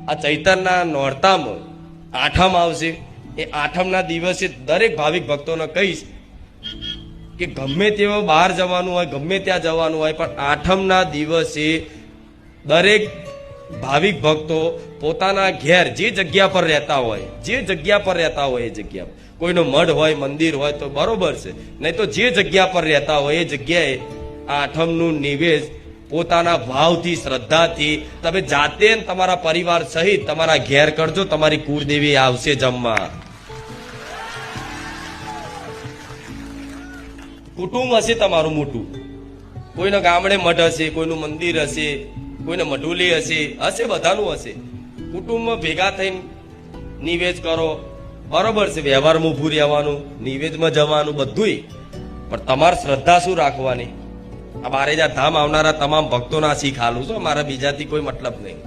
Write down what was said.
આ ચૈતરના નોરતામાં આઠમ આવશે. એ આઠમના દિવસે દરેક ભાવિક ભક્તોને કહીશ કે ગમે તેવો બહાર જવાનું હોય, ગમે ત્યાં જવાનું હોય, પણ આઠમના દિવસે દરેક ભાવિક ભક્તો પોતાના ઘેર જે જગ્યા પર રહેતા હોય, જે જગ્યા પર રહેતા હોય એ જગ્યા, કોઈનો મઢ હોય, મંદિર હોય તો બરોબર છે, નહીં તો જે જગ્યા પર રહેતા હોય એ જગ્યાએ આ આઠમનું નિવેદ પોતાના ભાવથી, શ્રદ્ધાથી તમે જાતે તમારા પરિવાર સહિત તમારા ઘેર કરજો. તમારી કુળદેવી આવશે જમવા. કુટુંબ હશે તમારું મોટું, કોઈના ગામડે મઠ હશે, કોઈનું મંદિર હશે, કોઈને મઢુલી હશે, બધાનું હશે. કુટુંબમાં ભેગા થઈને નિવેદ કરો, બરોબર છે. વ્યવહારમાં ઊભું રહેવાનું, નિવેદમાં જવાનું, બધુંય. પણ તમારે શ્રદ્ધા શું રાખવાની? આ બારેજા ધામ આવનારા તમામ ભક્તોના શીખ હાલું છો, મારા બીજાથી કોઈ મતલબ નહીં.